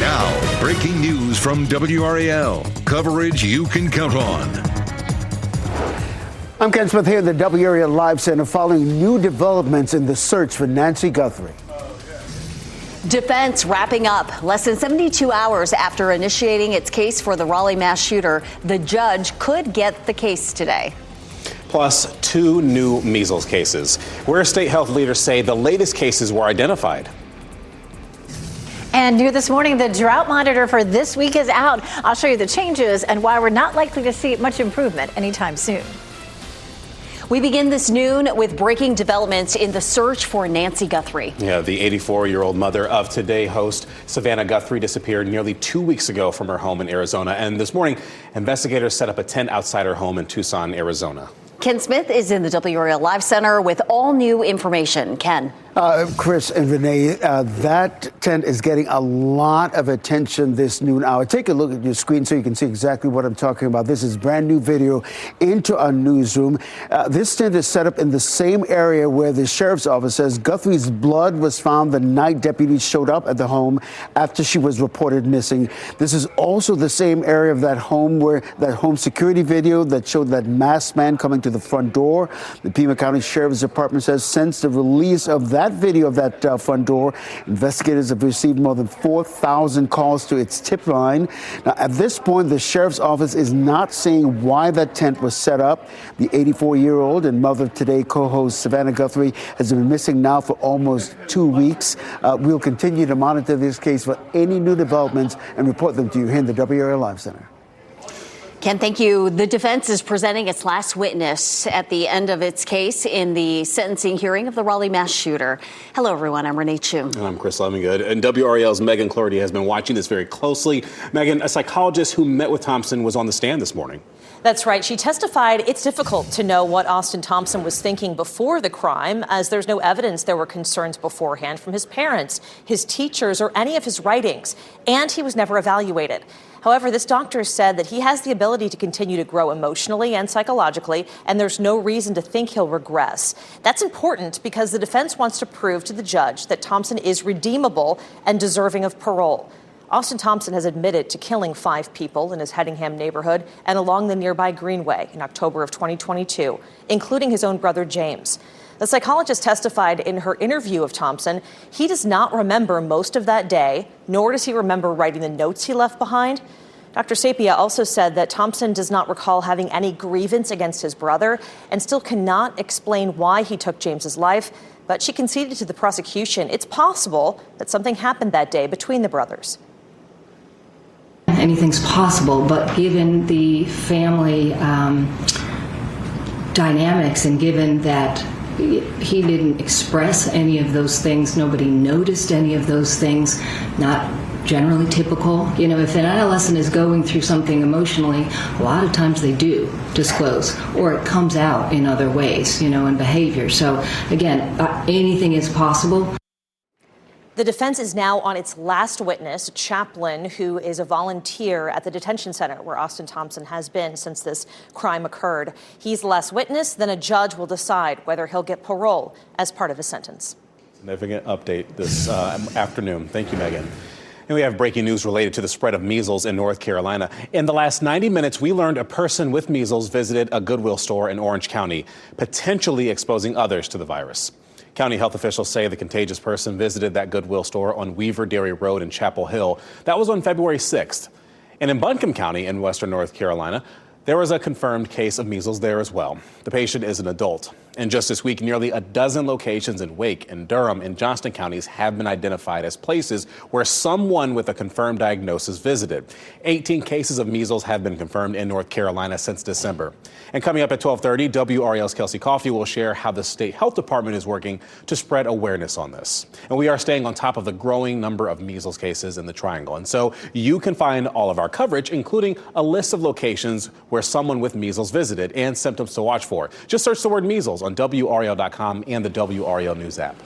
Now, breaking news from WRAL. Coverage you can count on. I'm Ken Smith here at the WRAL Live Center following new developments in the search for Nancy Guthrie. Defense wrapping up less than 72 hours after initiating its case for the Raleigh mass shooter. The judge could get the case today. Plus 2 new measles cases, where state health leaders say the latest cases were identified. And new this morning, the drought monitor for this week is out. I'll show you the changes and why we're not likely to see much improvement anytime soon. We begin this noon with breaking developments in the search for Nancy Guthrie. Yeah, the 84-year-old mother of Today host Savannah Guthrie disappeared nearly 2 weeks ago from her home in Arizona. And this morning, investigators set up a tent outside her home in Tucson, Arizona. Ken Smith is in the WRAL Live Center with all new information. Ken. Chris and Renee, that tent is getting a lot of attention this noon hour. Take a look at your screen so you can see exactly what I'm talking about. This is brand new video into our newsroom. This tent is set up in the same area where the sheriff's office says Guthrie's blood was found the night deputies showed up at the home after she was reported missing. This is also the same area of that home where that home security video that showed that masked man coming to the front door. The Pima County Sheriff's Department says since the release of that video of that front door, investigators have received more than 4,000 calls to its tip line. Now, at this point, the sheriff's office is not saying why that tent was set up. The 84-year-old and mother of Today co-host Savannah Guthrie has been missing now for almost 2 weeks. We'll continue to monitor this case for any new developments and report them to you here in the WRAL Live Center. Ken, thank you. The defense is presenting its last witness at the end of its case in the sentencing hearing of the Raleigh mass shooter. Hello, everyone. I'm Renee Chu. And I'm Chris Levingood. And WRAL's Megan Clordy has been watching this very closely. Megan, a psychologist who met with Thompson was on the stand this morning. That's right. She testified it's difficult to know what Austin Thompson was thinking before the crime, as there's no evidence there were concerns beforehand from his parents, his teachers, or any of his writings. And he was never evaluated. However, this doctor said that he has the ability to continue to grow emotionally and psychologically, and there's no reason to think he'll regress. That's important because the defense wants to prove to the judge that Thompson is redeemable and deserving of parole. Austin Thompson has admitted to killing 5 people in his Hedingham neighborhood and along the nearby Greenway in October of 2022, including his own brother James. The psychologist testified in her interview of Thompson he does not remember most of that day, nor does he remember writing the notes he left behind. Dr. Sapia also said that Thompson does not recall having any grievance against his brother and still cannot explain why he took James's life. But she conceded to the prosecution it's possible that something happened that day between the brothers. Anything's possible, but given the family dynamics and given that he didn't express any of those things, nobody noticed any of those things, not generally typical. You know, if an adolescent is going through something emotionally, a lot of times they do disclose, or it comes out in other ways, in behavior. So again, anything is possible. The defense is now on its last witness, a chaplain who is a volunteer at the detention center where Austin Thompson has been since this crime occurred. He's the last witness, then a judge will decide whether he'll get parole as part of his sentence. Significant update this afternoon. Thank you, Megan. And we have breaking news related to the spread of measles in North Carolina. In the last 90 minutes, we learned a person with measles visited a Goodwill store in Orange County, potentially exposing others to the virus. County health officials say the contagious person visited that Goodwill store on Weaver Dairy Road in Chapel Hill. That was on February 6th. And in Buncombe County in western North Carolina, there was a confirmed case of measles there as well. The patient is an adult. And just this week, nearly a dozen locations in Wake and Durham and Johnston counties have been identified as places where someone with a confirmed diagnosis visited. 18 cases of measles have been confirmed in North Carolina since December. And coming up at 12:30, WRAL's Kelsey Coffey will share how the state health department is working to spread awareness on this. And we are staying on top of the growing number of measles cases in the Triangle. And so you can find all of our coverage, including a list of locations where someone with measles visited and symptoms to watch for. Just search the word measles on WRAL.com and the WRAL News app.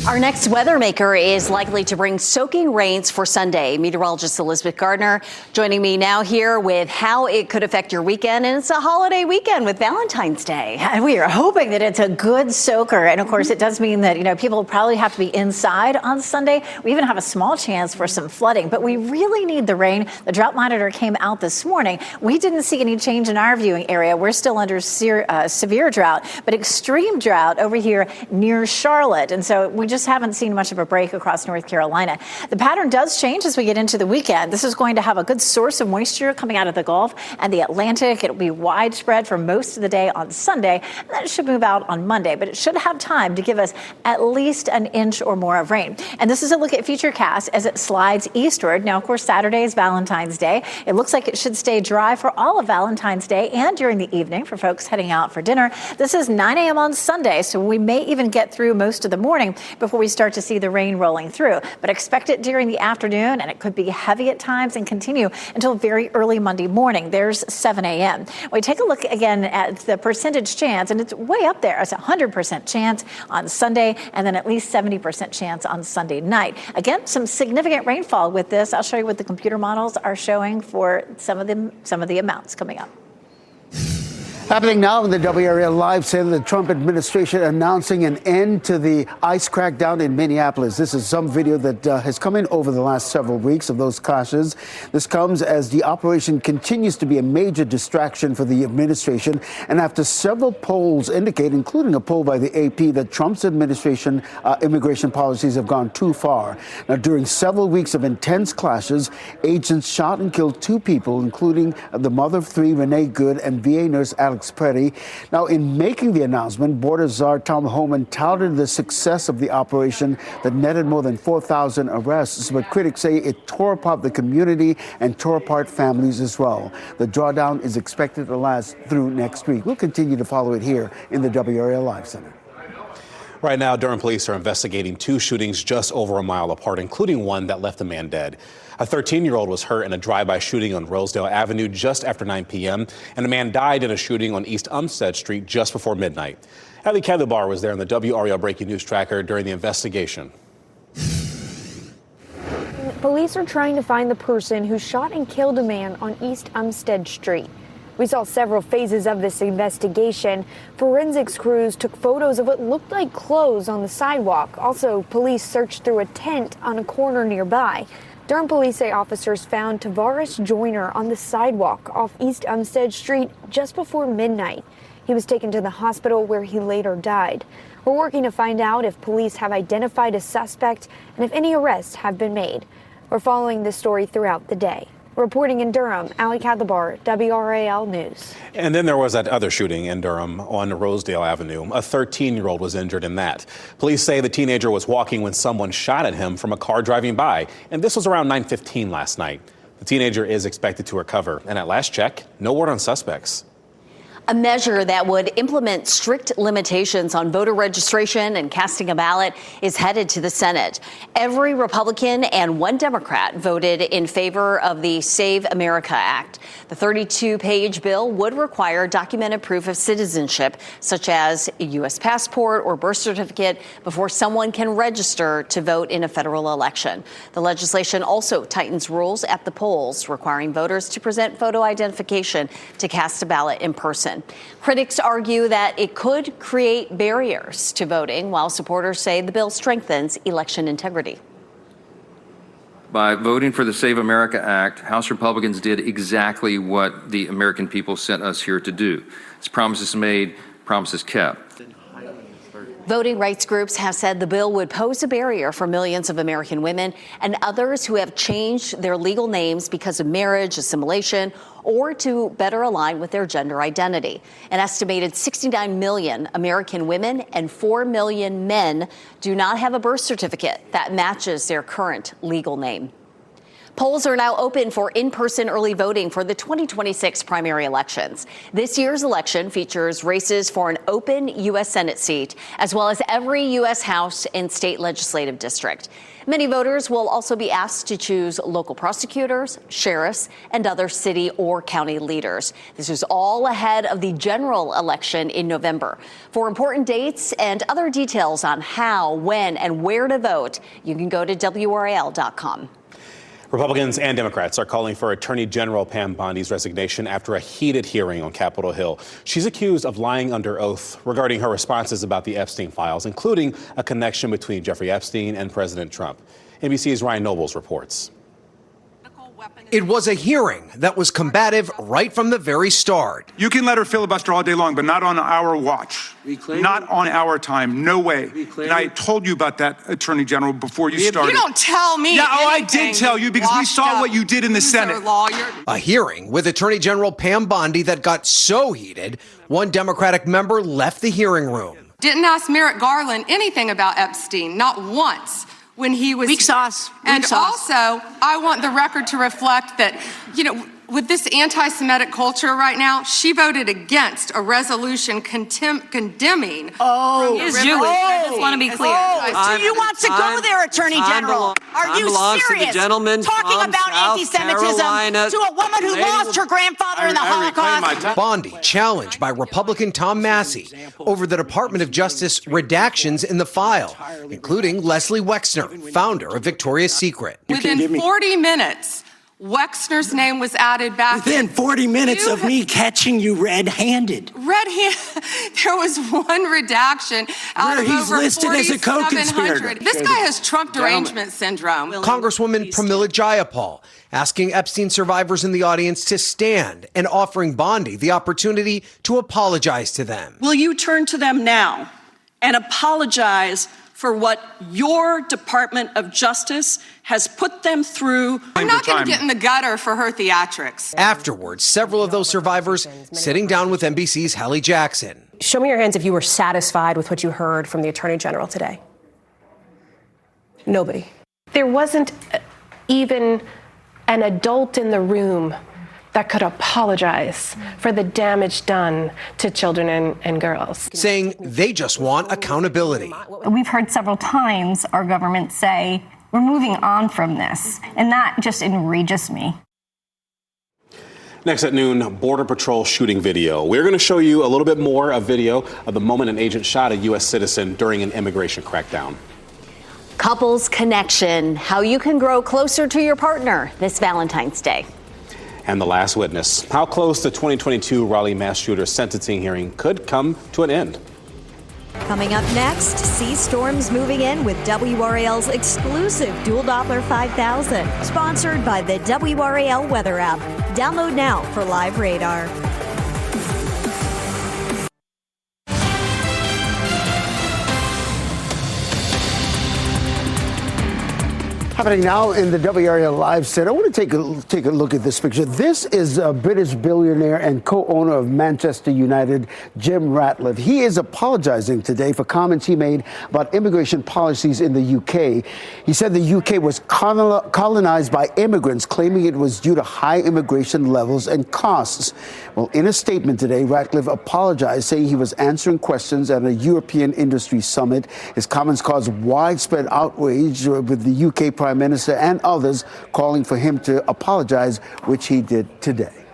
Our next weather maker is likely to bring soaking rains for Sunday. Meteorologist Elizabeth Gardner joining me now here with how it could affect your weekend. And it's a holiday weekend with Valentine's Day. And we are hoping that it's a good soaker. And of course, it does mean that, people probably have to be inside on Sunday. We even have a small chance for some flooding, but we really need the rain. The drought monitor came out this morning. We didn't see any change in our viewing area. We're still under severe drought, but extreme drought over here near Charlotte. And so we just haven't seen much of a break across North Carolina. The pattern does change as we get into the weekend. This is going to have a good source of moisture coming out of the Gulf and the Atlantic. It'll be widespread for most of the day on Sunday, and then it should move out on Monday, but it should have time to give us at least an inch or more of rain. And this is a look at Futurecast as it slides eastward. Now, of course, Saturday is Valentine's Day. It looks like it should stay dry for all of Valentine's Day and during the evening for folks heading out for dinner. This is 9 a.m. on Sunday, so we may even get through most of the morning before we start to see the rain rolling through. But expect it during the afternoon, and it could be heavy at times and continue until very early Monday morning. There's 7 a.m. We take a look again at the percentage chance, and it's way up there. It's a 100% chance on Sunday, and then at least 70% chance on Sunday night. Again, some significant rainfall with this. I'll show you what the computer models are showing for some of the amounts coming up. Happening now in the WRAL Live Center, the Trump administration announcing an end to the ICE crackdown in Minneapolis. This is some video that has come in over the last several weeks of those clashes. This comes as the operation continues to be a major distraction for the administration, and after several polls indicate, including a poll by the AP, that Trump's administration immigration policies have gone too far. Now, during several weeks of intense clashes, agents shot and killed 2 people, including the mother of 3, Renee Good, and VA nurse Alex Petty. Now, in making the announcement, Border Czar Tom Homan touted the success of the operation that netted more than 4,000 arrests, but critics say it tore apart the community and tore apart families as well. The drawdown is expected to last through next week. We'll continue to follow it here in the WRAL Live Center. Right now, Durham police are investigating 2 shootings just over a mile apart, including one that left a man dead. A 13-year-old was hurt in a drive-by shooting on Rosedale Avenue just after 9 p.m., and a man died in a shooting on East Umstead Street just before midnight. Ali Kelubar was there on the WRAL Breaking News Tracker during the investigation. Police are trying to find the person who shot and killed a man on East Umstead Street. We saw several phases of this investigation. Forensics crews took photos of what looked like clothes on the sidewalk. Also, police searched through a tent on a corner nearby. Durham police say officers found Tavares Joyner on the sidewalk off East Umstead Street just before midnight. He was taken to the hospital where he later died. We're working to find out if police have identified a suspect and if any arrests have been made. We're following this story throughout the day. Reporting in Durham, Ali Kadlabar, WRAL News. And then there was that other shooting in Durham on Rosedale Avenue. A 13-year-old was injured in that. Police say the teenager was walking when someone shot at him from a car driving by. And this was around 9:15 last night. The teenager is expected to recover. And at last check, no word on suspects. A measure that would implement strict limitations on voter registration and casting a ballot is headed to the Senate. Every Republican and 1 Democrat voted in favor of the Save America Act. The 32-page bill would require documented proof of citizenship, such as a U.S. passport or birth certificate, before someone can register to vote in a federal election. The legislation also tightens rules at the polls, requiring voters to present photo identification to cast a ballot in person. Critics argue that it could create barriers to voting, while supporters say the bill strengthens election integrity. By voting for the Save America Act, House Republicans did exactly what the American people sent us here to do. It's promises made, promises kept. Voting rights groups have said the bill would pose a barrier for millions of American women and others who have changed their legal names because of marriage, assimilation, or to better align with their gender identity. An estimated 69 million American women and 4 million men do not have a birth certificate that matches their current legal name. Polls are now open for in-person early voting for the 2026 primary elections. This year's election features races for an open U.S. Senate seat, as well as every U.S. House and state legislative district. Many voters will also be asked to choose local prosecutors, sheriffs, and other city or county leaders. This is all ahead of the general election in November. For important dates and other details on how, when, and where to vote, you can go to WRAL.com. Republicans and Democrats are calling for Attorney General Pam Bondi's resignation after a heated hearing on Capitol Hill. She's accused of lying under oath regarding her responses about the Epstein files, including a connection between Jeffrey Epstein and President Trump. NBC's Ryan Nobles reports. It was a hearing that was combative right from the very start. You can let her filibuster all day long, but not on our watch. Not on our time. No way. And I told you about that, Attorney General, before you started. You don't tell me. Yeah, I did tell you because we saw what you did in the Senate. A hearing with Attorney General Pam Bondi that got so heated, one Democratic member left the hearing room. Didn't ask Merrick Garland anything about Epstein, not once. When he was weak sauce. Also, I want the record to reflect that, with this anti-Semitic culture right now, she voted against a resolution condemning. Is Jewish. I just want to be clear. So you want to go there, Attorney General? Are you serious? Talking about anti-Semitism to a woman who lost her grandfather in the Holocaust? Bondi challenged by Republican Tom Massey over the Department of Justice redactions in the file, including Leslie Wexner, founder of Victoria's Secret. Within 40 minutes, Wexner's name was added back. Within 40 minutes of me catching you red-handed. There was one redaction out of over listed as a co-conspirator. This guy has Trump derangement syndrome. Congresswoman Pramila Jayapal asking Epstein survivors in the audience to stand and offering Bondi the opportunity to apologize to them. Will you turn to them now and apologize for what your Department of Justice has put them through? I'm not going to get in the gutter for her theatrics. Afterwards, several of those survivors sitting down with NBC's Hallie Jackson. Show me your hands if you were satisfied with what you heard from the Attorney General today. Nobody. There wasn't even an adult in the room that could apologize for the damage done to children and girls. Saying they just want accountability. We've heard several times our government say, we're moving on from this, and that just enrages me. Next at noon, Border Patrol shooting video. We're going to show you a little bit more of video of the moment an agent shot a U.S. citizen during an immigration crackdown. Couples connection, how you can grow closer to your partner this Valentine's Day. And the last witness, how close the 2022 Raleigh mass shooter sentencing hearing could come to an end. Coming up next, sea storms moving in with WRAL's exclusive Dual Doppler 5000, sponsored by the WRAL weather app. Download now for live radar. Happening now in the WRAL Live set. I want to take a look at this picture. This is a British billionaire and co-owner of Manchester United, Jim Ratcliffe. He is apologizing today for comments he made about immigration policies in the UK. He said the UK was colonized by immigrants, claiming it was due to high immigration levels and costs. Well, in a statement today, Ratcliffe apologized, saying he was answering questions at a European industry summit. His comments caused widespread outrage with the UK Prime Minister and others calling for him to apologize, which he did today.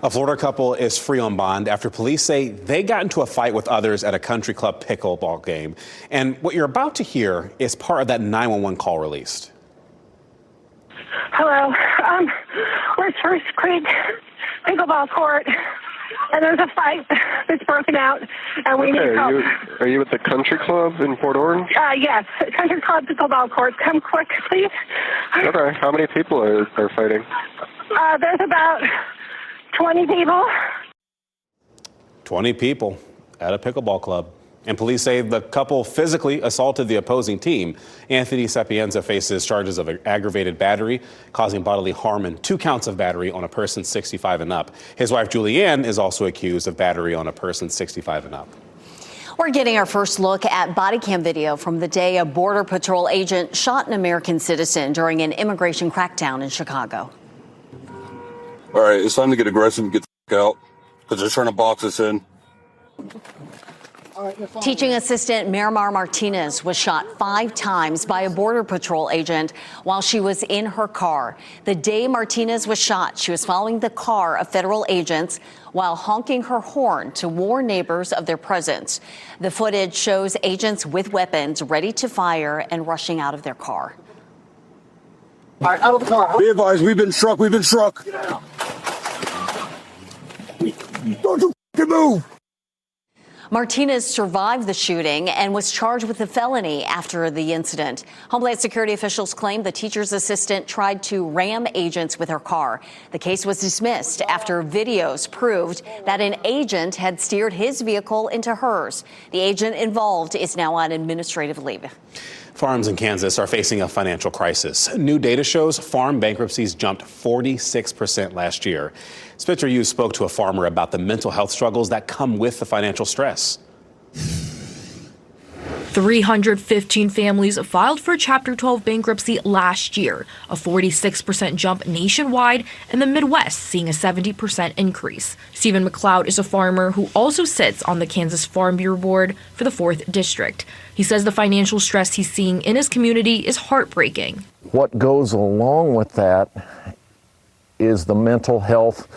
A Florida couple is free on bond after police say they got into a fight with others at a country club pickleball game. And what you're about to hear is part of that 911 call released. Hello. We're at First Creek pickleball court, and there's a fight that's broken out, and we need help. Are you at the country club in Port Orange? Yes, country club pickleball court. Come quick, please. Okay. How many people are fighting? There's about 20 people. 20 people at a pickleball club. And police say the couple physically assaulted the opposing team. Anthony Sapienza faces charges of aggravated battery, causing bodily harm, and 2 counts of battery on a person 65 and up. His wife, Julianne, is also accused of battery on a person 65 and up. We're getting our first look at body cam video from the day a Border Patrol agent shot an American citizen during an immigration crackdown in Chicago. All right, it's time to get aggressive and get the f*** out because they're trying to box us in. Teaching assistant Miramar Martinez was shot 5 times by a Border Patrol agent while she was in her car. The day Martinez was shot, she was following the car of federal agents while honking her horn to warn neighbors of their presence. The footage shows agents with weapons ready to fire and rushing out of their car. All right, out of the car. Be advised, we've been struck. We've been struck. Don't you f***ing move. Martinez survived the shooting and was charged with a felony after the incident. Homeland Security officials claim the teacher's assistant tried to ram agents with her car. The case was dismissed after videos proved that an agent had steered his vehicle into hers. The agent involved is now on administrative leave. Farms in Kansas are facing a financial crisis. New data shows farm bankruptcies jumped 46% last year. Spencer Hughes spoke to a farmer about the mental health struggles that come with the financial stress. 315 families filed for Chapter 12 bankruptcy last year, a 46% jump nationwide, and the Midwest seeing a 70% increase. Stephen McLeod is a farmer who also sits on the Kansas Farm Bureau Board for the 4th District. He says the financial stress he's seeing in his community is heartbreaking. What goes along with that is the mental health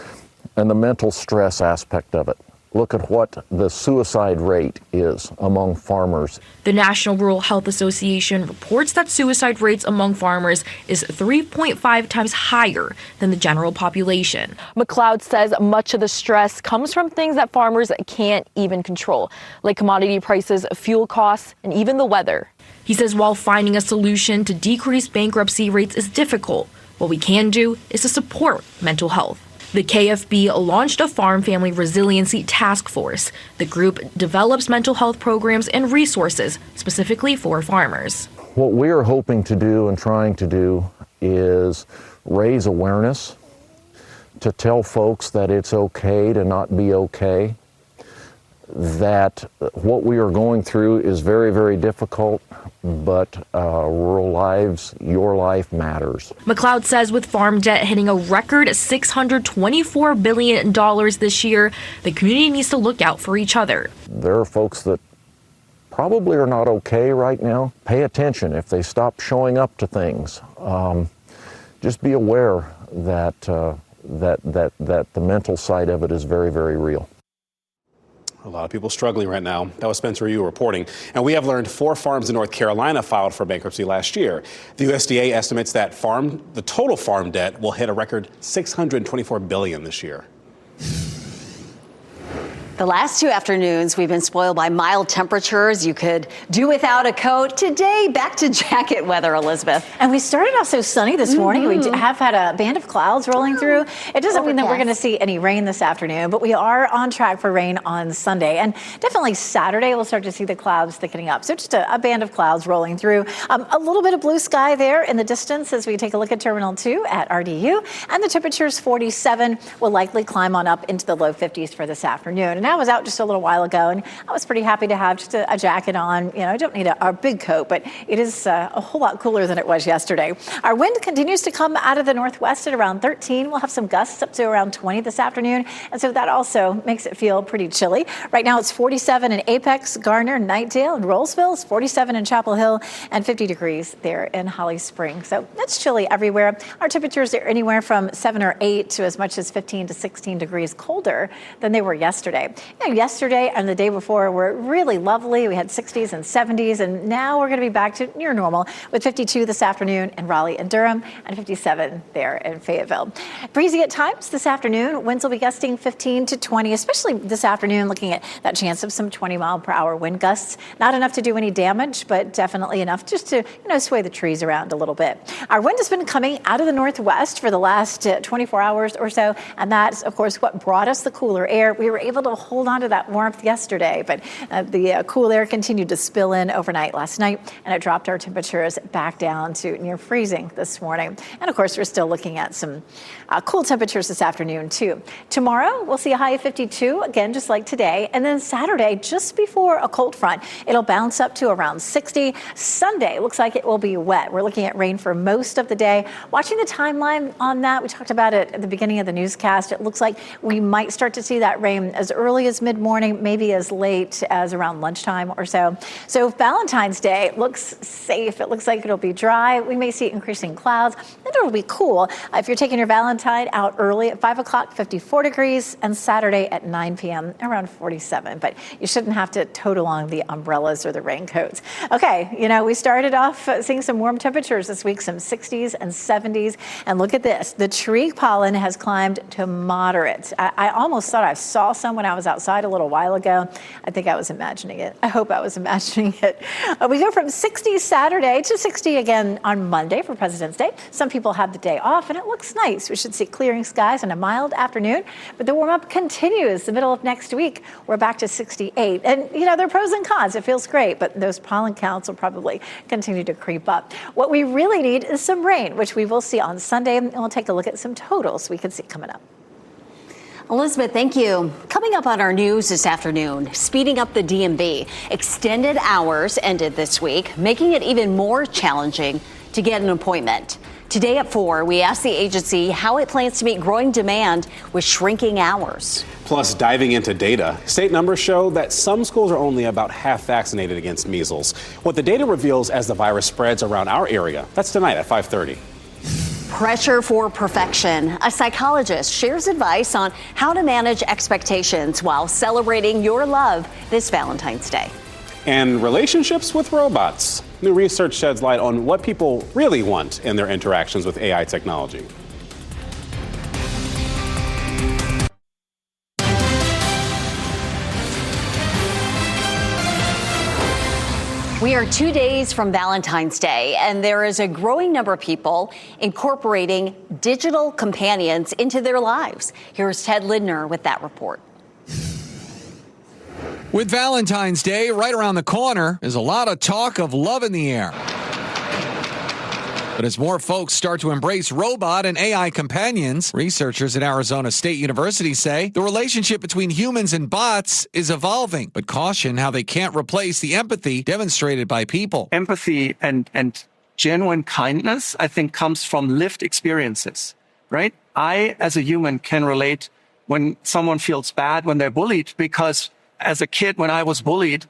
and the mental stress aspect of it. Look at what the suicide rate is among farmers. The National Rural Health Association reports that suicide rates among farmers is 3.5 times higher than the general population. McLeod says much of the stress comes from things that farmers can't even control, like commodity prices, fuel costs, and even the weather. He says while finding a solution to decrease bankruptcy rates is difficult, what we can do is to support mental health. The KFB launched a Farm Family Resiliency Task Force. The group develops mental health programs and resources specifically for farmers. What we are hoping to do and trying to do is raise awareness, to tell folks that it's okay to not be okay, that what we are going through is very, very difficult, but rural lives, your life matters. McLeod says with farm debt hitting a record $624 billion this year, the community needs to look out for each other. There are folks that probably are not okay right now. Pay attention if they stop showing up to things. Just be aware that, that the mental side of it is very, very real. A lot of people struggling right now. That was Spencer Yu reporting. And we have learned 4 farms in North Carolina filed for bankruptcy last year. The USDA estimates that the total farm debt will hit a record $624 billion this year. The last 2 afternoons, we've been spoiled by mild temperatures. You could do without a coat. Today, back to jacket weather, Elizabeth. And we started off so sunny this morning. We have had a band of clouds rolling through. It doesn't mean that we're going to see any rain this afternoon, but we are on track for rain on Sunday. And definitely Saturday, we'll start to see the clouds thickening up. So just a band of clouds rolling through. A little bit of blue sky there in the distance as we take a look at Terminal 2 at RDU. And the temperature's 47. Will likely climb on up into the low 50s for this afternoon. And I was out just a little while ago, and I was pretty happy to have just a jacket on. You know, I don't need a big coat, but it is a whole lot cooler than it was yesterday. Our wind continues to come out of the northwest at around 13. We'll have some gusts up to around 20 this afternoon, and so that also makes it feel pretty chilly. Right now it's 47 in Apex, Garner, Knightdale, and Rollsville. It's 47 in Chapel Hill, and 50 degrees there in Holly Springs. So it's chilly everywhere. Our temperatures are anywhere from 7 or 8 to as much as 15 to 16 degrees colder than they were yesterday. You know, yesterday and the day before were really lovely. We had 60s and 70s, and now we're going to be back to near normal with 52 this afternoon in Raleigh and Durham and 57 there in Fayetteville. Breezy at times this afternoon. Winds will be gusting 15 to 20, especially this afternoon, looking at that chance of some 20-mile-per-hour wind gusts. Not enough to do any damage, but definitely enough just to, sway the trees around a little bit. Our wind has been coming out of the northwest for the last 24 hours or so, and that's, of course, what brought us the cooler air. We were able to hold on to that warmth yesterday, but the cool air continued to spill in overnight last night, and it dropped our temperatures back down to near freezing this morning. And of course, we're still looking at some cool temperatures this afternoon too. Tomorrow, we'll see a high of 52, again, just like today. And then Saturday, just before a cold front, it'll bounce up to around 60. Sunday looks like it will be wet. We're looking at rain for most of the day. Watching the timeline on that, we talked about it at the beginning of the newscast. It looks like we might start to see that rain as early as mid-morning, maybe as late as around lunchtime or so. So Valentine's Day looks safe. It looks like it'll be dry. We may see increasing clouds, and it'll be cool. If you're taking your Valentine out early at 5 o'clock, 54 degrees, and Saturday at 9 p.m., around 47. But you shouldn't have to tote along the umbrellas or the raincoats. Okay, we started off seeing some warm temperatures this week, some 60s and 70s. And look at this. The tree pollen has climbed to moderate. I almost thought I saw some when I was outside a little while ago. I think I was imagining it. I hope I was imagining it. We go from 60 Saturday to 60 again on Monday for President's Day. Some people have the day off, and it looks nice. We should see clearing skies and a mild afternoon, but the warm-up continues the middle of next week. We're back to 68. And, there are pros and cons. It feels great, but those pollen counts will probably continue to creep up. What we really need is some rain, which we will see on Sunday, and we'll take a look at some totals we can see coming up. Elizabeth, thank you. Coming up on our news this afternoon, speeding up the DMV. Extended hours ended this week, making it even more challenging to get an appointment. Today at 4, we asked the agency how it plans to meet growing demand with shrinking hours. Plus, diving into data, state numbers show that some schools are only about half vaccinated against measles. What the data reveals as the virus spreads around our area. That's tonight at 5:30. Pressure for perfection. A psychologist shares advice on how to manage expectations while celebrating your love this Valentine's Day. And relationships with robots. New research sheds light on what people really want in their interactions with AI technology. We are 2 days from Valentine's Day, and there is a growing number of people incorporating digital companions into their lives. Here's Ted Lindner with that report. With Valentine's Day right around the corner, there's a lot of talk of love in the air. But as more folks start to embrace robot and AI companions, researchers at Arizona State University say the relationship between humans and bots is evolving, but caution how they can't replace the empathy demonstrated by people. Empathy and genuine kindness, I think, comes from lived experiences, right? I, as a human, can relate when someone feels bad when they're bullied, because as a kid, when I was bullied,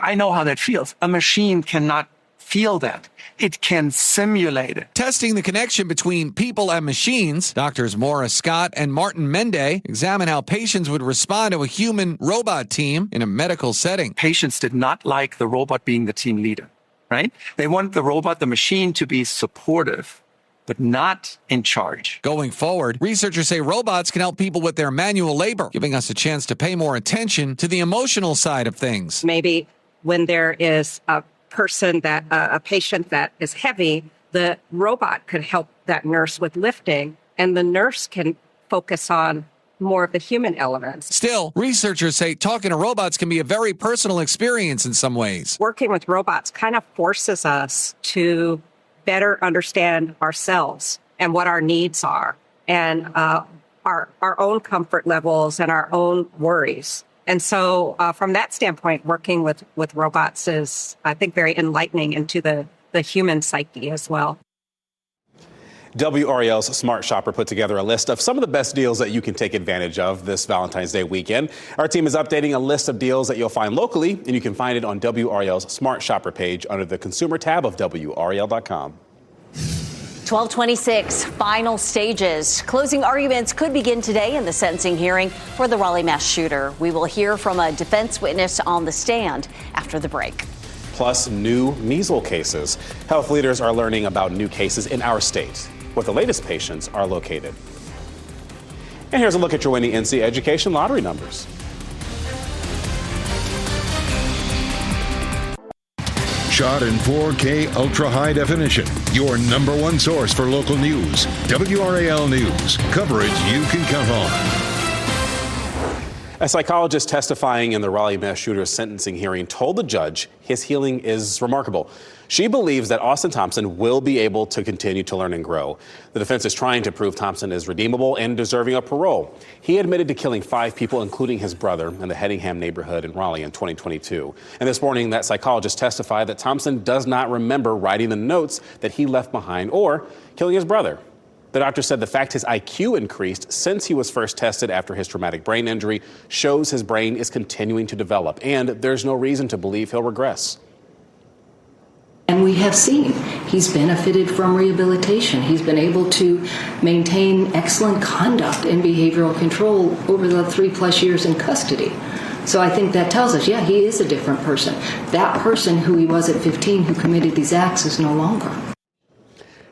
I know how that feels. A machine cannot feel that. It can simulate it. Testing the connection between people and machines, doctors Maura Scott and Martin Mende examine how patients would respond to a human-robot team in a medical setting. Patients did not like the robot being the team leader, right? They want the robot, the machine, to be supportive, but not in charge. Going forward, researchers say robots can help people with their manual labor, giving us a chance to pay more attention to the emotional side of things. Maybe when there is a patient that is heavy, the robot could help that nurse with lifting, and the nurse can focus on more of the human elements. Still, researchers say talking to robots can be a very personal experience in some ways. Working with robots kind of forces us to better understand ourselves and what our needs are, and our own comfort levels and our own worries. And so from that standpoint, working with robots is, I think, very enlightening into the human psyche as well. WRAL's Smart Shopper put together a list of some of the best deals that you can take advantage of this Valentine's Day weekend. Our team is updating a list of deals that you'll find locally, and you can find it on WRAL's Smart Shopper page under the consumer tab of WRAL.com. 1226, final stages. Closing arguments could begin today in the sentencing hearing for the Raleigh mass shooter. We will hear from a defense witness on the stand after the break. Plus, new measles cases. Health leaders are learning about new cases in our state, where the latest patients are located. And here's a look at your winning NC Education lottery numbers. Shot in 4K ultra high definition. Your number one source for local news. WRAL News. Coverage you can count on. A psychologist testifying in the Raleigh mass shooter sentencing hearing told the judge his healing is remarkable. She believes that Austin Thompson will be able to continue to learn and grow. The defense is trying to prove Thompson is redeemable and deserving of parole. He admitted to killing 5 people, including his brother, in the Hedingham neighborhood in Raleigh in 2022. And this morning, that psychologist testified that Thompson does not remember writing the notes that he left behind or killing his brother. The doctor said the fact his IQ increased since he was first tested after his traumatic brain injury shows his brain is continuing to develop, and there's no reason to believe he'll regress. And we have seen he's benefited from rehabilitation. He's been able to maintain excellent conduct and behavioral control over the 3+ years in custody. So I think that tells us, yeah, he is a different person. That person who he was at 15 who committed these acts is no longer.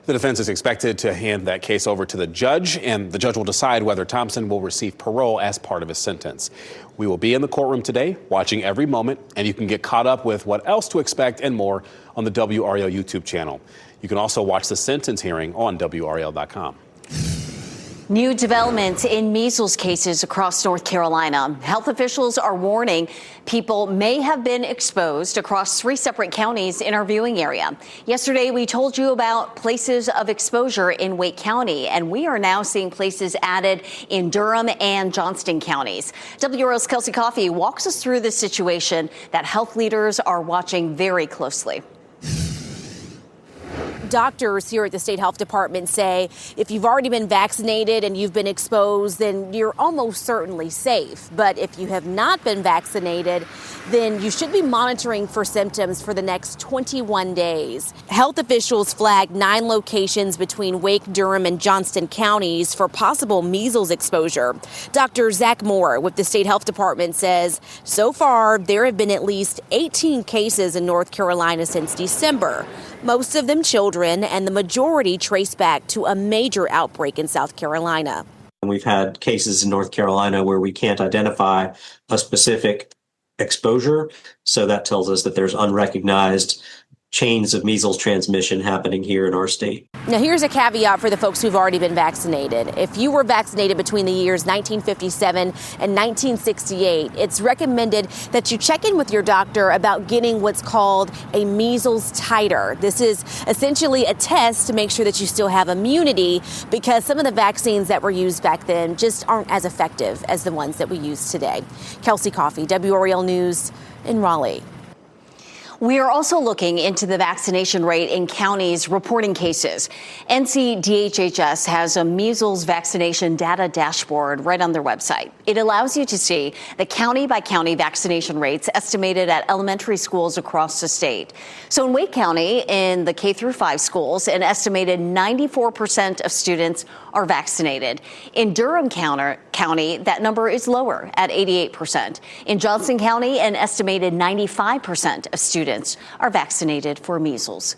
The defense is expected to hand that case over to the judge, and the judge will decide whether Thompson will receive parole as part of his sentence. We will be in the courtroom today, watching every moment, and you can get caught up with what else to expect and more on the WRAL YouTube channel. You can also watch the sentence hearing on WRAL.com. New developments in measles cases across North Carolina. Health officials are warning people may have been exposed across 3 separate counties in our viewing area. Yesterday, we told you about places of exposure in Wake County, and we are now seeing places added in Durham and Johnston counties. WRAL's Kelsey Coffey walks us through the situation that health leaders are watching very closely. Doctors here at the state health department say if you've already been vaccinated and you've been exposed, then you're almost certainly safe. But if you have not been vaccinated, then you should be monitoring for symptoms for the next 21 days. Health officials flagged 9 locations between Wake, Durham, and Johnston counties for possible measles exposure. Dr. Zach Moore with the state health department says so far there have been at least 18 cases in North Carolina since December. Most of them children, and the majority trace back to a major outbreak in South Carolina. We've had cases in North Carolina where we can't identify a specific exposure, so that tells us that there's unrecognized chains of measles transmission happening here in our state. Now, here's a caveat for the folks who've already been vaccinated. If you were vaccinated between the years 1957 and 1968, it's recommended that you check in with your doctor about getting what's called a measles titer. This is essentially a test to make sure that you still have immunity, because some of the vaccines that were used back then just aren't as effective as the ones that we use today. Kelsey Coffey, WRAL News in Raleigh. We are also looking into the vaccination rate in counties reporting cases. NCDHHS has a measles vaccination data dashboard right on their website. It allows you to see the county-by-county vaccination rates estimated at elementary schools across the state. So in Wake County, in the K-5 schools, an estimated 94% of students are vaccinated. In Durham County, that number is lower at 88%. In Johnston County, an estimated 95% of students are vaccinated for measles.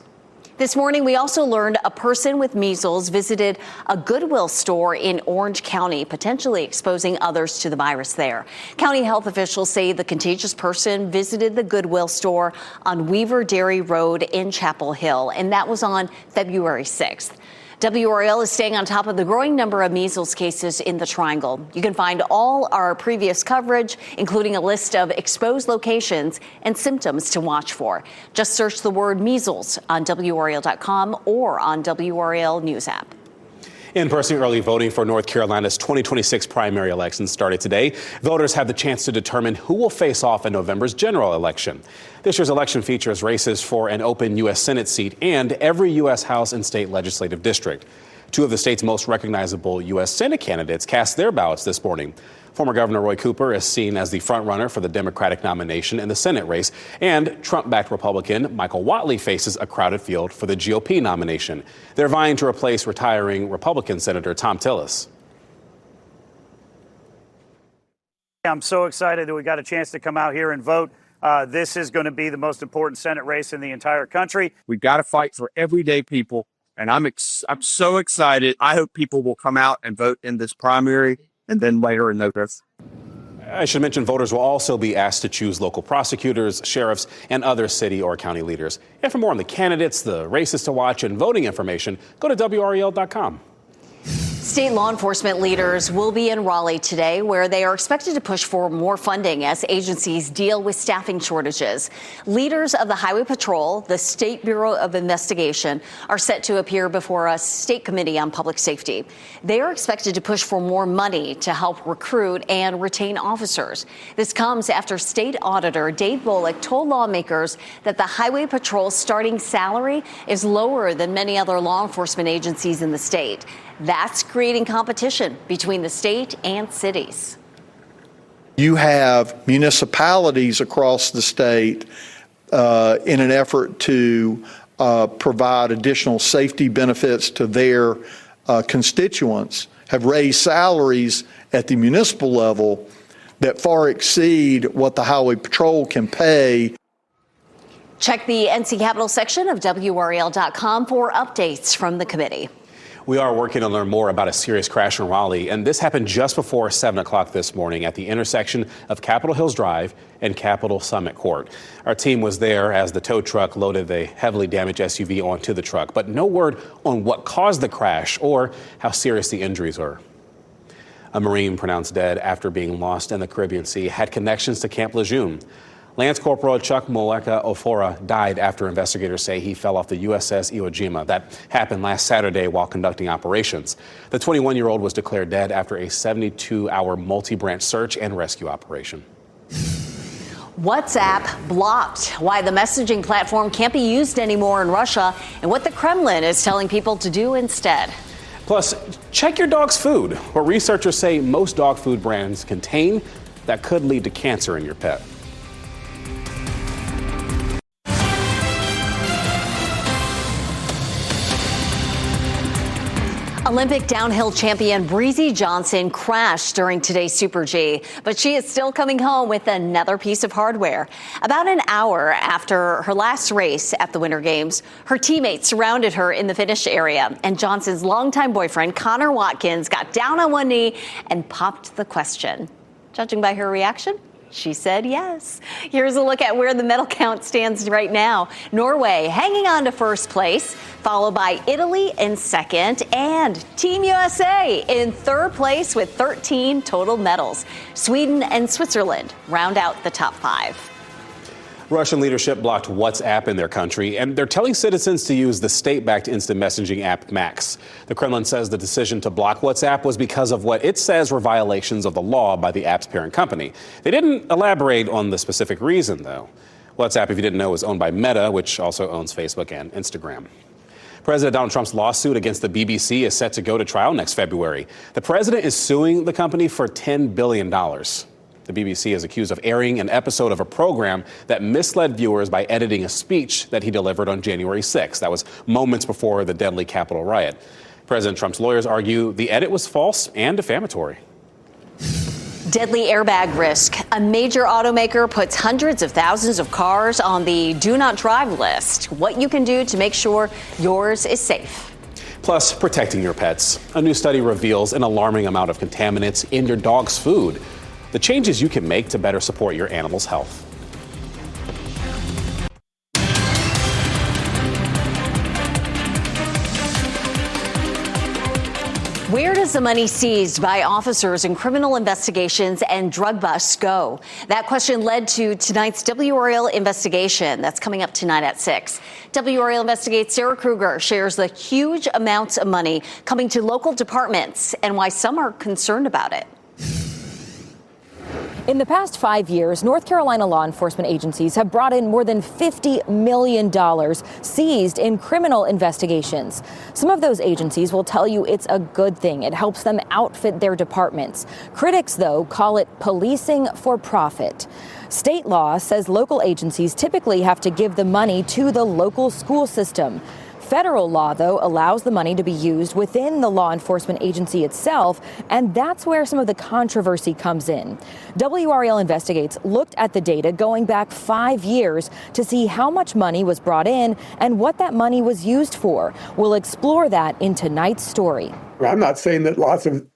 This morning, we also learned a person with measles visited a Goodwill store in Orange County, potentially exposing others to the virus there. County health officials say the contagious person visited the Goodwill store on Weaver Dairy Road in Chapel Hill, and that was on February 6th. WRAL is staying on top of the growing number of measles cases in the Triangle. You can find all our previous coverage, including a list of exposed locations and symptoms to watch for. Just search the word measles on WRAL.com or on WRAL News app. In-person early voting for North Carolina's 2026 primary elections started today. Voters have the chance to determine who will face off in November's general election. This year's election features races for an open U.S. Senate seat and every U.S. House and state legislative district. 2 of the state's most recognizable U.S. Senate candidates cast their ballots this morning. Former Governor Roy Cooper is seen as the frontrunner for the Democratic nomination in the Senate race, and Trump-backed Republican Michael Whatley faces a crowded field for the GOP nomination. They're vying to replace retiring Republican Senator Tom Tillis. I'm so excited that we got a chance to come out here and vote. This is going to be the most important Senate race in the entire country. We've got to fight for everyday people, and I'm so excited. I hope people will come out and vote in this primary and then later in November. I should mention voters will also be asked to choose local prosecutors, sheriffs, and other city or county leaders. And for more on the candidates, the races to watch, and voting information, go to WRAL.com. State law enforcement leaders will be in Raleigh today, where they are expected to push for more funding as agencies deal with staffing shortages. Leaders of the Highway Patrol, the State Bureau of Investigation, are set to appear before a state committee on public safety. They are expected to push for more money to help recruit and retain officers. This comes after State Auditor Dave Bullock told lawmakers that the Highway Patrol's starting salary is lower than many other law enforcement agencies in the state. That's creating competition between the state and cities. You have municipalities across the state in an effort to provide additional safety benefits to their constituents, have raised salaries at the municipal level that far exceed what the Highway Patrol can pay. Check the NC Capitol section of WRAL.com for updates from the committee. We are working to learn more about a serious crash in Raleigh, and this happened just before 7 o'clock this morning at the intersection of Capitol Hills Drive and Capitol Summit Court. Our team was there as the tow truck loaded the heavily damaged SUV onto the truck, but no word on what caused the crash or how serious the injuries were. A Marine pronounced dead after being lost in the Caribbean Sea had connections to Camp Lejeune. Lance Corporal Chuck Moleka Ofora died after investigators say he fell off the USS Iwo Jima. That happened last Saturday while conducting operations. The 21-year-old was declared dead after a 72-hour multi-branch search and rescue operation. WhatsApp blocked, why the messaging platform can't be used anymore in Russia, and what the Kremlin is telling people to do instead. Plus, check your dog's food. What researchers say most dog food brands contain that could lead to cancer in your pet. Olympic downhill champion Breezy Johnson crashed during today's Super G, but she is still coming home with another piece of hardware. About an hour after her last race at the Winter Games, her teammates surrounded her in the finish area, and Johnson's longtime boyfriend, Connor Watkins, got down on one knee and popped the question. Judging by her reaction, she said yes. Here's a look at where the medal count stands right now. Norway hanging on to first place, followed by Italy in second, and Team USA in third place with 13 total medals. Sweden and Switzerland round out the top 5. Russian leadership blocked WhatsApp in their country, and they're telling citizens to use the state-backed instant messaging app Max. The Kremlin says the decision to block WhatsApp was because of what it says were violations of the law by the app's parent company. They didn't elaborate on the specific reason, though. WhatsApp, if you didn't know, is owned by Meta, which also owns Facebook and Instagram. President Donald Trump's lawsuit against the BBC is set to go to trial next February. The president is suing the company for $10 billion. The BBC is accused of airing an episode of a program that misled viewers by editing a speech that he delivered on January 6th. That was moments before the deadly Capitol riot. President Trump's lawyers argue the edit was false and defamatory. Deadly airbag risk. A major automaker puts hundreds of thousands of cars on the do not drive list. What you can do to make sure yours is safe. Plus, protecting your pets. A new study reveals an alarming amount of contaminants in your dog's food. The changes you can make to better support your animal's health. Where does the money seized by officers in criminal investigations and drug busts go? That question led to tonight's WRAL investigation that's coming up tonight at 6. WRAL Investigates Sarah Kruger shares the huge amounts of money coming to local departments and why some are concerned about it. In the past 5 years, North Carolina law enforcement agencies have brought in more than $50 million seized in criminal investigations. Some of those agencies will tell you it's a good thing. It helps them outfit their departments. Critics, though, call it policing for profit. State law says local agencies typically have to give the money to the local school system. Federal law, though, allows the money to be used within the law enforcement agency itself, and that's where some of the controversy comes in. WRAL Investigates looked at the data going back 5 years to see how much money was brought in and what that money was used for. We'll explore that in tonight's story. I'm not saying that lots of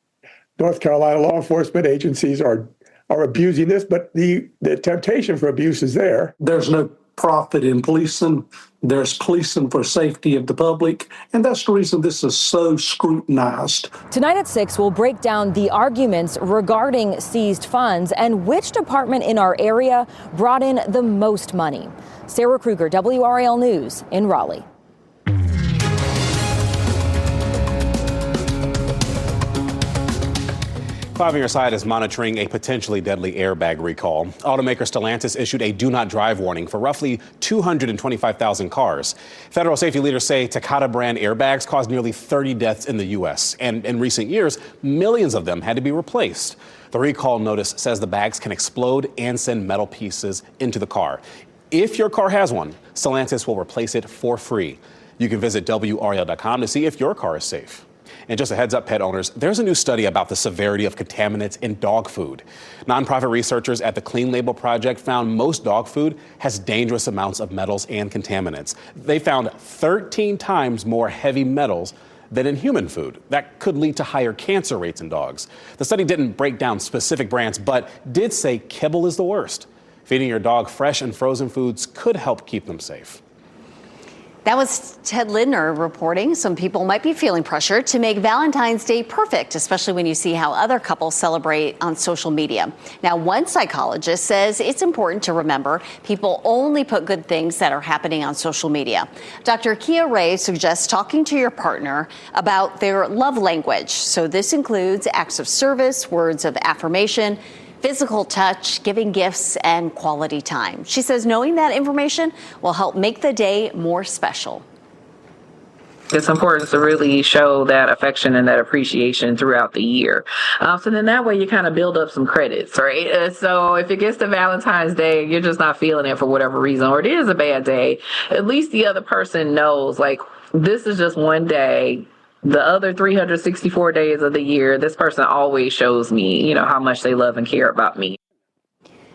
North Carolina law enforcement agencies are abusing this, but the temptation for abuse is there. There's no profit in policing. There's policing for safety of the public, and that's the reason this is so scrutinized. Tonight at 6, we'll break down the arguments regarding seized funds and which department in our area brought in the most money. Sarah Kruger, WRAL News in Raleigh. Five on Your Side is monitoring a potentially deadly airbag recall. Automaker Stellantis issued a do not drive warning for roughly 225,000 cars. Federal safety leaders say Takata brand airbags caused nearly 30 deaths in the U.S. And in recent years, millions of them had to be replaced. The recall notice says the bags can explode and send metal pieces into the car. If your car has one, Stellantis will replace it for free. You can visit WRAL.com to see if your car is safe. And just a heads up, pet owners, there's a new study about the severity of contaminants in dog food. Nonprofit researchers at the Clean Label Project found most dog food has dangerous amounts of metals and contaminants. They found 13 times more heavy metals than in human food. That could lead to higher cancer rates in dogs. The study didn't break down specific brands, but did say kibble is the worst. Feeding your dog fresh and frozen foods could help keep them safe. That was Ted Lindner reporting. Some people might be feeling pressure to make Valentine's Day perfect, especially when you see how other couples celebrate on social media. Now, one psychologist says it's important to remember people only put good things that are happening on social media. Dr. Kia Ray suggests talking to your partner about their love language. So this includes acts of service, words of affirmation, physical touch, giving gifts, and quality time. She says knowing that information will help make the day more special. It's important to really show that affection and that appreciation throughout the year. So then that way you kind of build up some credits, right? So if it gets to Valentine's Day, you're just not feeling it for whatever reason, or it is a bad day, at least the other person knows, like, this is just one day. The other 364 days of the year, this person always shows me, how much they love and care about me.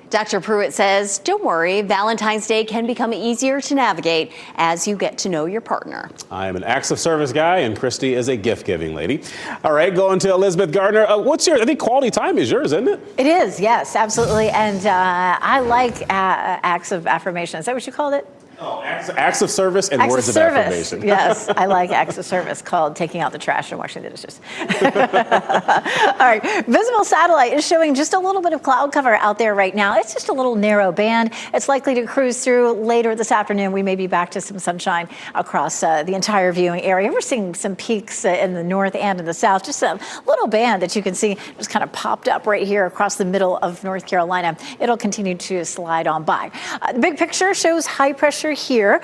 Dr. Pruitt says, don't worry, Valentine's Day can become easier to navigate as you get to know your partner. I am an acts of service guy, and Christy is a gift-giving lady. All right, going to Elizabeth Gardner. I think quality time is yours, isn't it? It is, yes, absolutely. And I like acts of affirmation. Is that what you called it? Oh, acts of service and acts words of affirmation. Yes, I like acts of service called taking out the trash and washing the dishes. All right, visible satellite is showing just a little bit of cloud cover out there right now. It's just a little narrow band. It's likely to cruise through later this afternoon. We may be back to some sunshine across the entire viewing area. We're seeing some peaks in the north and in the south. Just a little band that you can see just kind of popped up right here across the middle of North Carolina. It'll continue to slide on by. The big picture shows high pressure here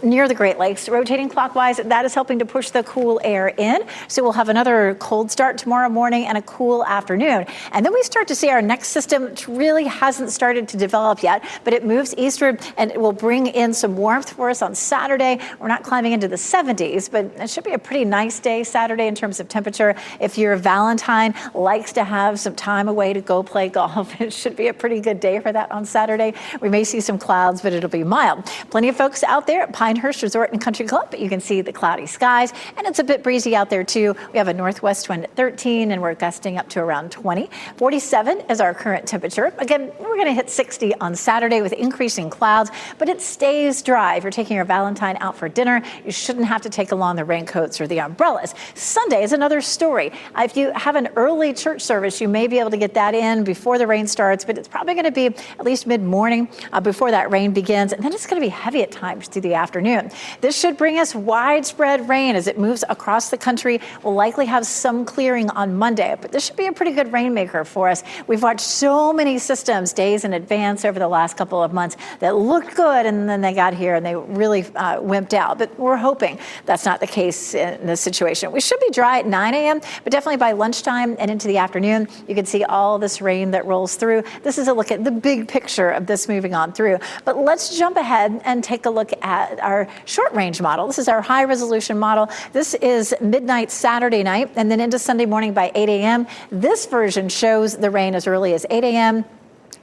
near the Great Lakes, rotating clockwise. That is helping to push the cool air in. So we'll have another cold start tomorrow morning and a cool afternoon. And then we start to see our next system, which really hasn't started to develop yet, but it moves eastward and it will bring in some warmth for us on Saturday. We're not climbing into the 70s, but it should be a pretty nice day Saturday in terms of temperature. If your Valentine likes to have some time away to go play golf, it should be a pretty good day for that on Saturday. We may see some clouds, but it'll be mild. Plenty of folks out there at Pinehurst Resort and Country Club, but you can see the cloudy skies, and it's a bit breezy out there too. We have a northwest wind at 13, and we're gusting up to around 20. 47 is our current temperature. Again, we're going to hit 60 on Saturday with increasing clouds, but it stays dry. If you're taking your Valentine out for dinner, you shouldn't have to take along the raincoats or the umbrellas. Sunday is another story. If you have an early church service, you may be able to get that in before the rain starts, but it's probably going to be at least mid-morning before that rain begins, and then it's going to be heavy at times through the afternoon. This should bring us widespread rain as it moves across the country. We'll likely have some clearing on Monday, but this should be a pretty good rainmaker for us. We've watched so many systems days in advance over the last couple of months that looked good, and then they got here and they really wimped out. But we're hoping that's not the case in this situation. We should be dry at 9 a.m., but definitely by lunchtime and into the afternoon, you can see all this rain that rolls through. This is a look at the big picture of this moving on through. But let's jump ahead and take a look at our short range model. This is our high resolution model. This is midnight Saturday night and then into Sunday morning by 8 a.m. This version shows the rain as early as 8 a.m.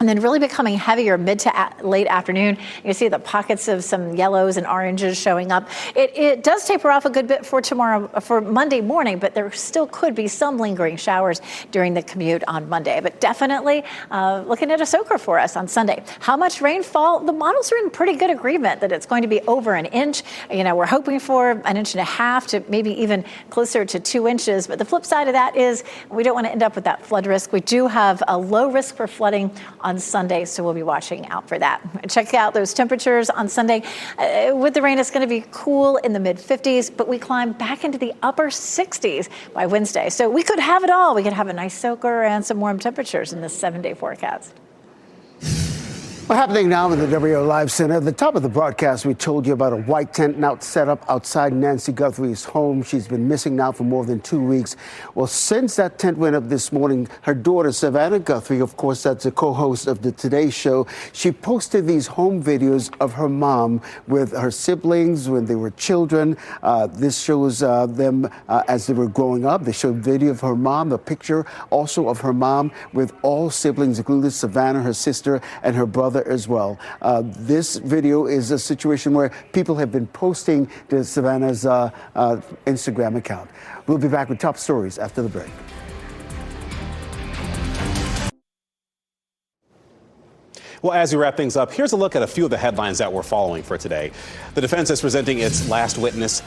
and then really becoming heavier mid to late afternoon. You see the pockets of some yellows and oranges showing up. It does taper off a good bit for Monday morning, but there still could be some lingering showers during the commute on Monday. But definitely looking at a soaker for us on Sunday. How much rainfall? The models are in pretty good agreement that it's going to be over an inch. We're hoping for 1.5 inches to maybe even closer to 2 inches. But the flip side of that is we don't want to end up with that flood risk. We do have a low risk for flooding on Sunday, so we'll be watching out for that. Check out those temperatures on Sunday. With the rain, it's going to be cool in the mid-50s, but we climb back into the upper 60s by Wednesday. So we could have it all. We could have a nice soaker and some warm temperatures in this 7-day forecast. What's happening now in the WRAL Live Center? At the top of the broadcast, we told you about a white tent now set up outside Nancy Guthrie's home. She's been missing now for more than 2 weeks. Well, since that tent went up this morning, her daughter, Savannah Guthrie, of course, that's a co-host of the Today Show, she posted these home videos of her mom with her siblings when they were children. This shows them as they were growing up. They showed video of her mom, a picture also of her mom with all siblings, including Savannah, her sister, and her brother as well. This video is a situation where people have been posting to Savannah's Instagram account. We'll be back with top stories after the break. Well, as we wrap things up, here's a look at a few of the headlines that we're following for today. The defense is presenting its last witness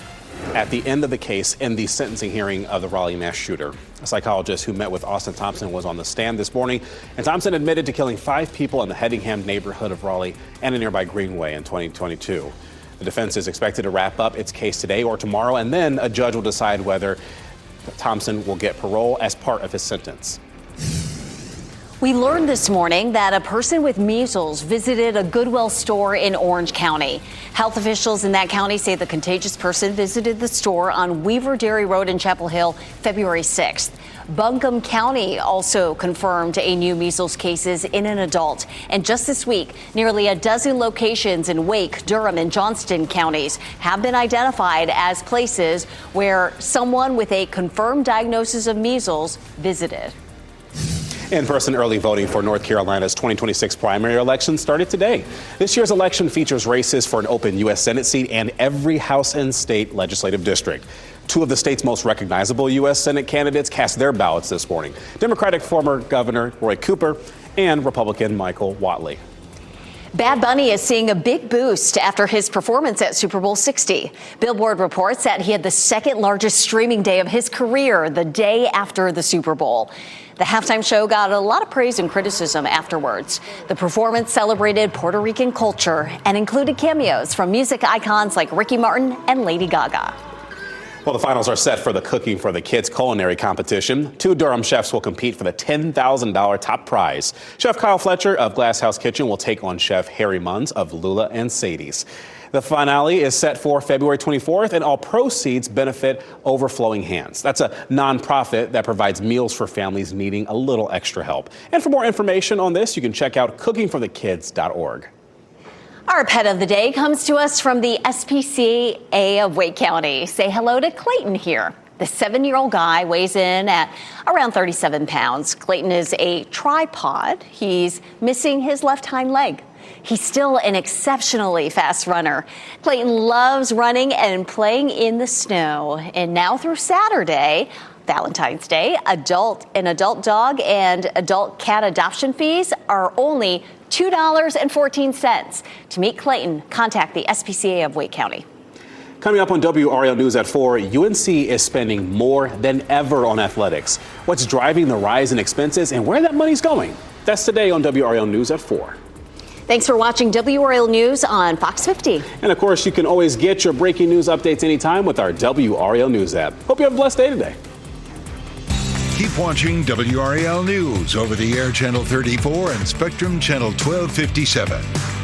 at the end of the case in the sentencing hearing of the Raleigh mass shooter. A psychologist who met with Austin Thompson was on the stand this morning, and Thompson admitted to killing 5 people in the Hedingham neighborhood of Raleigh and a nearby Greenway in 2022. The defense is expected to wrap up its case today or tomorrow, and then a judge will decide whether Thompson will get parole as part of his sentence. We learned this morning that a person with measles visited a Goodwill store in Orange County. Health officials in that county say the contagious person visited the store on Weaver Dairy Road in Chapel Hill February 6th. Buncombe County also confirmed a new measles cases in an adult. And just this week, nearly a dozen locations in Wake, Durham, and Johnston counties have been identified as places where someone with a confirmed diagnosis of measles visited. In-person early voting for North Carolina's 2026 primary election started today. This year's election features races for an open U.S. Senate seat and every House and state legislative district. 2 of the state's most recognizable U.S. Senate candidates cast their ballots this morning: Democratic former Governor Roy Cooper and Republican Michael Whatley. Bad Bunny is seeing a big boost after his performance at Super Bowl 60. Billboard reports that he had the second largest streaming day of his career the day after the Super Bowl. The halftime show got a lot of praise and criticism afterwards. The performance celebrated Puerto Rican culture and included cameos from music icons like Ricky Martin and Lady Gaga. Well, the finals are set for the Cooking for the Kids culinary competition. 2 Durham chefs will compete for the $10,000 top prize. Chef Kyle Fletcher of Glass House Kitchen will take on Chef Harry Munns of Lula and Sadie's. The finale is set for February 24th, and all proceeds benefit Overflowing Hands. That's a nonprofit that provides meals for families needing a little extra help. And for more information on this, you can check out cookingforthekids.org. Our pet of the day comes to us from the SPCA of Wake County. Say hello to Clayton here. The 7-year-old guy weighs in at around 37 pounds. Clayton is a tripod. He's missing his left hind leg. He's still an exceptionally fast runner. Clayton loves running and playing in the snow. And now through Saturday, Valentine's Day, an adult dog and adult cat adoption fees are only $2.14. To meet Clayton, contact the SPCA of Wake County. Coming up on WRAL News at 4, UNC is spending more than ever on athletics. What's driving the rise in expenses and where that money's going? That's today on WRAL News at 4. Thanks for watching WRAL News on Fox 50. And of course, you can always get your breaking news updates anytime with our WRAL News app. Hope you have a blessed day today. Keep watching WRAL News over the air channel 34 and Spectrum channel 1257.